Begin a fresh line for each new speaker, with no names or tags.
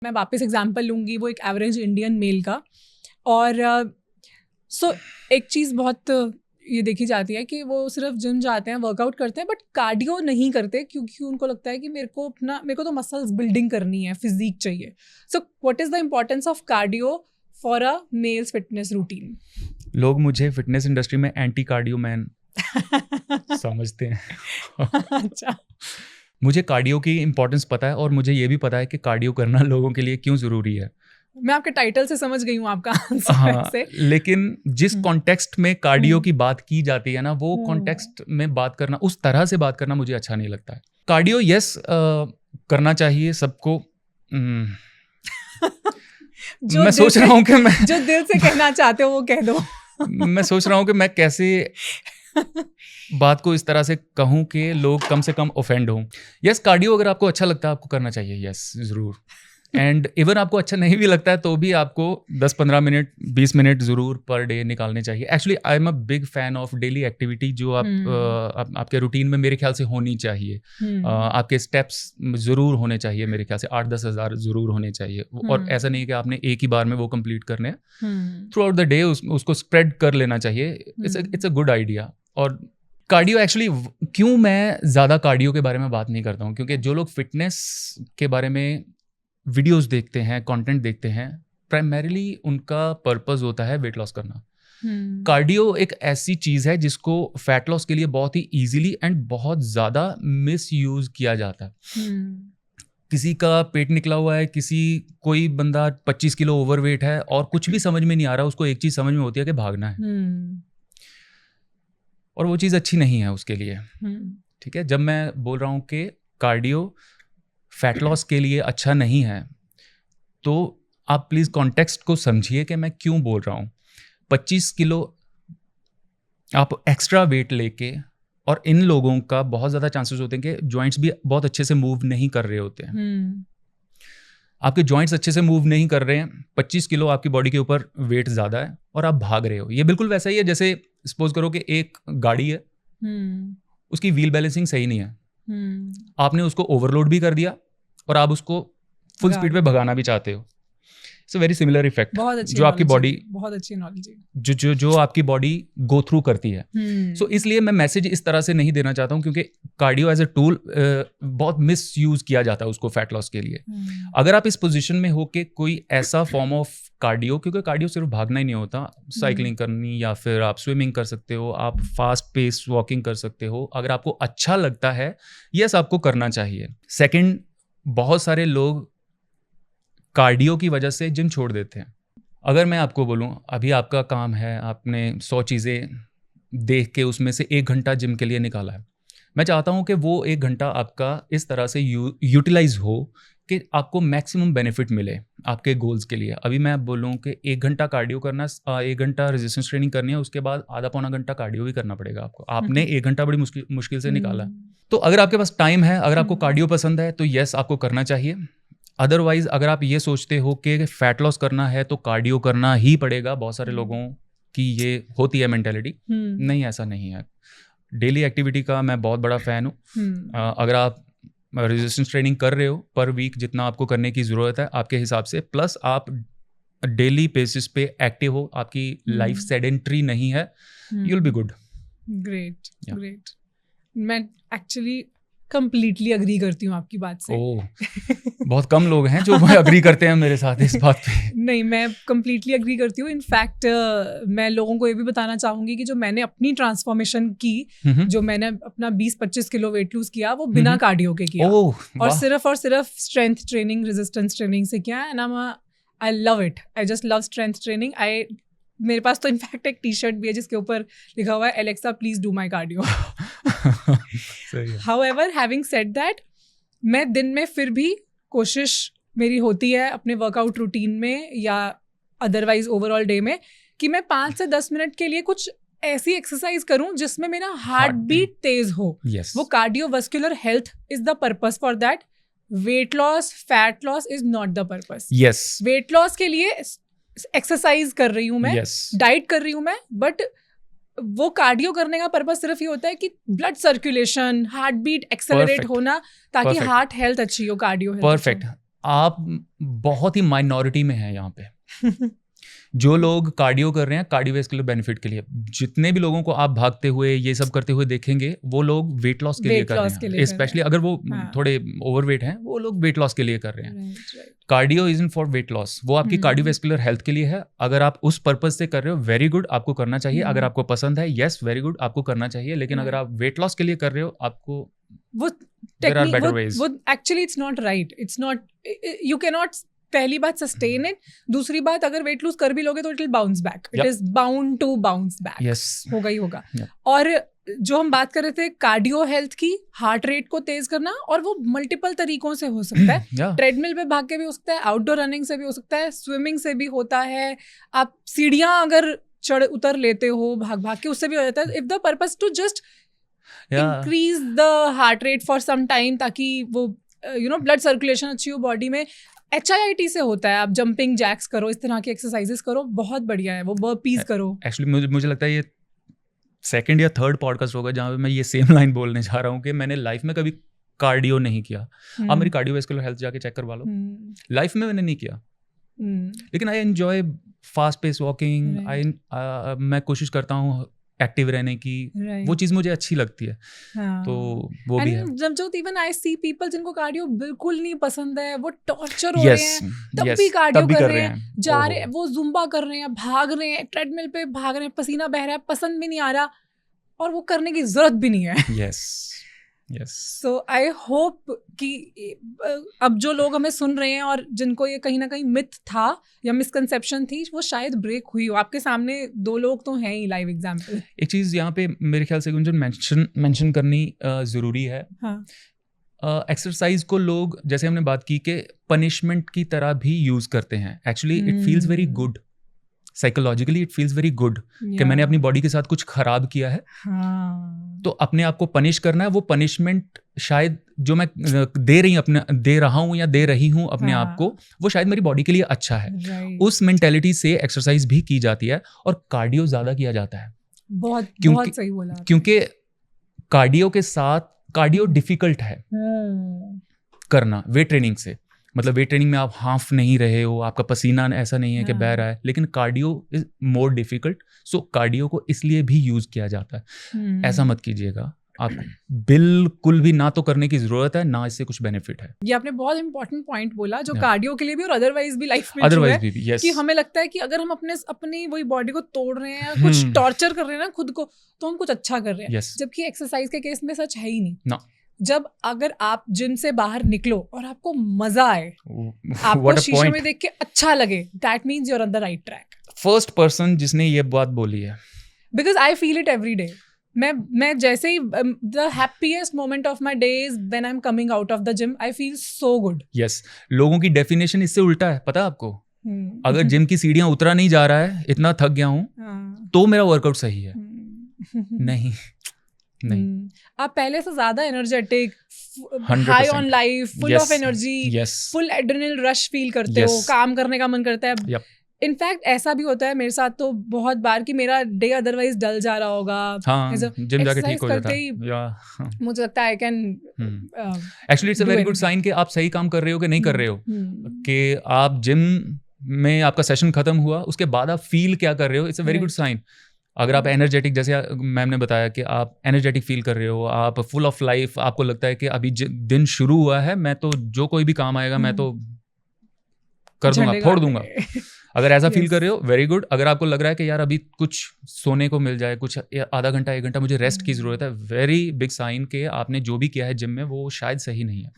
मैं वापस एग्जांपल लूँगी वो एक एवरेज इंडियन मेल का। और सो एक चीज़ बहुत ये देखी जाती है कि वो सिर्फ जिम जाते हैं, वर्कआउट करते हैं, बट कार्डियो नहीं करते क्योंकि उनको लगता है कि मेरे को तो मसल्स बिल्डिंग करनी है, फिजिक चाहिए। So what is the importance of cardio for a male's fitness routine?
लोग मुझे फिटनेस इंडस्ट्री में एंटी कार्डियो मैन समझते हैं।
अच्छा,
मुझे कार्डियो की इम्पोर्टेंस पता है और मुझे ये भी पता है कि कार्डियो करना लोगों के लिए क्यों ज़रूरी है।
मैं आपके टाइटल से समझ गई हूँ आपका आंसर।
हाँ,
से
लेकिन जिस कॉन्टेक्स्ट में कार्डियो की बात की जाती है ना, वो कॉन्टेक्स्ट में बात करना, उस तरह से बात करना मुझे अच्छा नहीं लगता है। कार्डियो यस करना चाहिए सबको। मैं सोच रहा हूँ कि मैं
जो दिल से कहना चाहते हो वो कह दो।
मैं सोच रहा हूँ कि मैं कैसे बात को इस तरह से कहूँ कि लोग कम से कम ऑफेंड हों। यस, कार्डियो अगर आपको अच्छा लगता है आपको करना चाहिए, यस ज़रूर। एंड इवन आपको अच्छा नहीं भी लगता है तो भी आपको 10-15 मिनट 20 मिनट ज़रूर पर डे निकालने चाहिए। Actually I am a big fan of daily activity जो आपके रूटीन में मेरे ख्याल से होनी चाहिए। आपके स्टेप्स ज़रूर होने चाहिए, मेरे ख्याल से 8-10 हज़ार ज़रूर होने चाहिए। और ऐसा नहीं कि आपने एक ही बार में वो कंप्लीट करने हैं। थ्रू आउट द डे उसको स्प्रेड कर लेना चाहिए। It's a good idea. और कार्डियो एक्चुअली क्यों मैं ज़्यादा कार्डियो के बारे में बात नहीं करता हूँ, क्योंकि जो लोग फिटनेस के बारे में वीडियोस देखते हैं, कंटेंट देखते हैं, प्राइमरीली उनका पर्पस होता है वेट लॉस करना। कार्डियो एक ऐसी चीज़ है जिसको फैट लॉस के लिए बहुत ही इजीली एंड बहुत ज़्यादा मिस यूज़ किया जाता है। किसी का पेट निकला हुआ है, कोई बंदा 25 किलो ओवरवेट है और कुछ भी समझ में नहीं आ रहा, उसको एक चीज़ समझ में होती है कि भागना है, और वो चीज़ अच्छी नहीं है उसके लिए। ठीक है, जब मैं बोल रहा हूँ कि कार्डियो फैट लॉस के लिए अच्छा नहीं है, तो आप प्लीज़ कॉन्टेक्स्ट को समझिए कि मैं क्यों बोल रहा हूँ। 25 किलो आप एक्स्ट्रा वेट लेके, और इन लोगों का बहुत ज़्यादा चांसेस होते हैं कि जॉइंट्स भी बहुत अच्छे से मूव नहीं कर रहे होते हैं। आपके जॉइंट्स अच्छे से मूव नहीं कर रहे हैं, 25 किलो आपकी बॉडी के ऊपर वेट ज़्यादा है और आप भाग रहे हो। ये बिल्कुल वैसा ही है जैसे सपोज करो कि एक गाड़ी है, उसकी व्हील बैलेंसिंग सही नहीं है, आपने उसको ओवरलोड भी कर दिया और आप उसको फुल स्पीड पे भगाना भी चाहते हो। It's a very similar effect जो आपकी बॉडी,
बहुत अच्छी नॉलेज
जो आपकी बॉडी गो थ्रू करती है। सो इसलिए मैं मैसेज इस तरह से नहीं देना चाहता हूँ, क्योंकि कार्डियो एज अ टूल बहुत मिस यूज किया जाता है उसको फैट लॉस के लिए। अगर आप इस पोजीशन में हो कि कोई ऐसा फॉर्म ऑफ कार्डियो, क्योंकि कार्डियो सिर्फ भागना ही नहीं होता, साइकिलिंग करनी, या फिर आप स्विमिंग कर सकते हो, आप फास्ट पेस वॉकिंग कर सकते हो। अगर आपको अच्छा लगता है, यस आपको करना चाहिए। सेकंड, बहुत सारे लोग कार्डियो की वजह से जिम छोड़ देते हैं। अगर मैं आपको बोलूं, अभी आपका काम है, आपने 100 चीज़ें देख के उसमें से 1 घंटा जिम के लिए निकाला है, मैं चाहता हूं कि वो 1 घंटा आपका इस तरह से यूटिलाइज हो कि आपको मैक्सिमम बेनिफिट मिले आपके गोल्स के लिए। अभी मैं बोलूं कि 1 घंटा कार्डियो करना, 1 घंटा रेजिस्टेंस ट्रेनिंग करनी है, उसके बाद आधा पौना घंटा कार्डियो भी करना पड़ेगा आपको। आपने 1 घंटा बड़ी मुश्किल से निकाला। तो अगर आपके पास टाइम है, अगर आपको कार्डियो पसंद है, तो यस आपको करना चाहिए। अदरवाइज अगर आप ये सोचते हो कि फैट लॉस करना है तो कार्डियो करना ही पड़ेगा, बहुत सारे लोगों की ये होती है मेंटेलिटी, नहीं, ऐसा नहीं है। डेली एक्टिविटी का मैं बहुत बड़ा फ़ैन हूँ। अगर आप रेजिस्टेंस ट्रेनिंग कर रहे हो पर वीक जितना आपको करने की ज़रूरत है आपके हिसाब से, प्लस आप डेली बेसिस पे एक्टिव हो, आपकी लाइफ सेडेंट्री नहीं है, you will be good.
Great. मैं एक्चुअली कंप्लीटली अग्री करती हूँ आपकी बात से।
बहुत कम लोग हैं जो अग्री करते हैं मेरे साथ इस बात पे।
नहीं, मैं कंप्लीटली अग्री करती हूँ। इनफैक्ट मैं लोगों को ये भी बताना चाहूँगी कि जो मैंने अपनी ट्रांसफॉर्मेशन की, जो मैंने अपना 20-25 किलो वेट लूज किया, वो बिना कार्डियो के किया, और सिर्फ स्ट्रेंथ ट्रेनिंग, रेजिस्टेंस ट्रेनिंग से किया। And I love it, I just love strength training. मेरे पास तो इनफैक्ट एक टी-शर्ट भी है जिसके ऊपर लिखा हुआ है Alexa please do my cardio. However, having said that, मैं दिन में फिर भी कोशिश मेरी होती है अपने वर्कआउट रूटीन में या अदरवाइज ओवरऑल डे में कि मैं 5 से 10 मिनट के लिए कुछ ऐसी एक्सरसाइज करूं जिसमें मेरा हार्ट बीट तेज हो। वो cardiovascular health is the purpose for that. Weight loss, fat loss is not the purpose. Weight loss के लिए एक्सरसाइज कर रही हूँ मैं, डाइट कर रही हूँ मैं, बट वो कार्डियो करने का पर्पस सिर्फ ये होता है कि blood circulation, heart beat accelerate होना, ताकि हार्ट हेल्थ अच्छी हो, कार्डियो हेल्थ।
परफेक्ट। आप बहुत ही माइनॉरिटी में हैं यहाँ पे। जो लोग कार्डियो कर रहे हैं कार्डियोवैस्कुलर बेनिफिट के लिए, जितने भी लोगों को आप भागते हुए ये सब करते हुए देखेंगे, वो लोग वेट लॉस के लिए कर रहे हैं। स्पेशली अगर वो थोड़े ओवरवेट हैं, वो लोग वेट लॉस के लिए कर रहे हैं। Cardio is in for weight loss, वो आपकी कार्डियोवैस्कुलर हेल्थ के लिए है। अगर आप उस पर्पज से कर रहे हो, वेरी गुड, आपको करना चाहिए। अगर आपको पसंद है, यस वेरी गुड, आपको करना चाहिए। लेकिन अगर आप वेट लॉस के लिए कर रहे हो, आपको
वो actually it's not right, it's not, you can not, पहली बात सस्टेन इट, दूसरी बात अगर वेट लूज कर भी लोगे तो it will bounce back, it is bound to bounce back, होगा ही होगा। और जो हम बात कर रहे थे कार्डियो हेल्थ की, हार्ट रेट को तेज करना, और वो मल्टीपल तरीकों से हो सकता है। ट्रेडमिल पे भाग के भी हो सकता है, आउटडोर रनिंग से भी हो सकता है, स्विमिंग से भी होता है, आप सीढ़ियां अगर चढ़ उतर लेते हो भाग भाग के, उससे भी हो जाता है। If the purpose to just increase the heart rate for some time, ताकि वो ब्लड सर्कुलेशन अच्छी हो बॉडी में। HIIT से होता है, आप जंपिंग जैक्स करो, इस तरह की एक्सरसाइजेस करो, बहुत बढ़िया है वो। बर्पीज करो।
एक्चुअली मुझे लगता है ये सेकंड या थर्ड पॉडकास्ट होगा जहाँ पे मैं ये सेम लाइन बोलने जा रहा हूँ कि मैंने लाइफ में कभी कार्डियो नहीं किया। आप मेरी कार्डियोवैस्कुलर हेल्थ जाके चेक करवा लो, लाइफ में मैंने नहीं किया। लेकिन I enjoy fast pace walking, मैं कोशिश करता हूँ एक्टिव रहने की, वो चीज मुझे अच्छी लगती है। तो वो भी है।
जब इवन आई सी पीपल जिनको कार्डियो बिल्कुल नहीं पसंद है, वो टॉर्चर हो रहे हैं, तब भी कार्डियो कर रहे हैं, जा रहे हैं, वो जुम्बा कर रहे हैं, भाग रहे हैं, ट्रेडमिल पे भाग रहे हैं, पसीना बह रहा है, पसंद भी नहीं आ रहा, और वो करने की जरूरत भी नहीं है।
यस।
सो आई होप कि अब जो लोग हमें सुन रहे हैं और जिनको ये कहीं ना कहीं मिथ था या मिसकंसेप्शन थी, वो शायद ब्रेक हुई हो। आपके सामने 2 लोग तो हैं ही लाइव एग्जाम्पल।
एक चीज़ यहाँ पे मेरे ख्याल से गुंजन मेंशन करनी ज़रूरी है। एक्सरसाइज को लोग, जैसे हमने बात की, कि पनिशमेंट की तरह भी यूज़ करते हैं। Actually it feels very good, psychologically it feels very good कि मैंने अपनी बॉडी के साथ कुछ खराब किया है। तो अपने आप को पनिश करना है। वो पनिशमेंट शायद जो मैं दे रहा हूँ या दे रही हूँ अपने आप को, वो शायद मेरी बॉडी के लिए अच्छा है। उस मेंटेलिटी से एक्सरसाइज भी की जाती है और कार्डियो ज्यादा किया जाता है।
बहुत सही बोला।
क्योंकि कार्डियो के साथ, कार्डियो डिफिकल्ट है करना वेट ट्रेनिंग से। मतलब वेट ट्रेनिंग में आप हाफ नहीं रहे हो, आपका पसीना ऐसा नहीं है कि बह रहा है, लेकिन cardio is more difficult. So cardio को इसलिए भी यूज किया जाता है। ऐसा मत कीजिएगा, आपको बिल्कुल भी ना तो करने की जरूरत है, ना इससे कुछ बेनिफिट है।
ये आपने बहुत इंपॉर्टेंट पॉइंट बोला, जो कार्डियो के लिए भी और अदरवाइज भी लाइफ में
yes.
कि हमें लगता है कि अगर हम अपनी वही बॉडी को तोड़ रहे हैं, कुछ टॉर्चर कर रहे हैं ना खुद को, तो हम कुछ अच्छा कर रहे हैं। जबकि एक्सरसाइज के केस में सच है ही नहीं। जब अगर आप जिम से बाहर निकलो और आपको मजा आए, आपको शीशे में देख के अच्छा लगे, that means you are on the right track.
First person जिसने ये बात बोली है,
because I feel it every day. मैं जैसे ही the happiest moment of my day is when I am coming out of the gym. I feel so good.
Yes, लोगों की डेफिनेशन इससे उल्टा है, पता है आपको? अगर जिम की सीढ़ियां उतरा नहीं जा रहा है, इतना थक गया हूं, तो मेरा वर्कआउट सही है। नहीं।
आप पहले से ज्यादा energetic, high on life, full of energy, full adrenal rush feel करते हो, काम करने का मन करता है। इनफैक्ट ऐसा भी होता है मेरे साथ तो बहुत बार कि मेरा डे अदरवाइज डल जा रहा होगा,
जिम जाके ठीक हो जाता है।
मुझे लगता है I can
actually it's a very good sign कि आप सही काम कर रहे हो कि नहीं कर रहे हो। कि आप जिम में आपका सेशन खत्म हुआ, उसके बाद आप फील क्या कर रहे हो, it's a very good sign. अगर आप एनर्जेटिक, जैसे मैम ने बताया कि आप एनर्जेटिक फील कर रहे हो, आप फुल ऑफ लाइफ, आपको लगता है कि अभी दिन शुरू हुआ है, मैं तो जो कोई भी काम आएगा मैं तो कर दूंगा, फोड़ दूंगा। अगर ऐसा फील कर रहे हो, वेरी गुड। अगर आपको लग रहा है कि यार अभी कुछ सोने को मिल जाए, कुछ आधा घंटा 1 घंटा मुझे रेस्ट की जरूरत है, वेरी बिग साइन कि आपने जो भी किया है जिम में वो शायद सही नहीं है।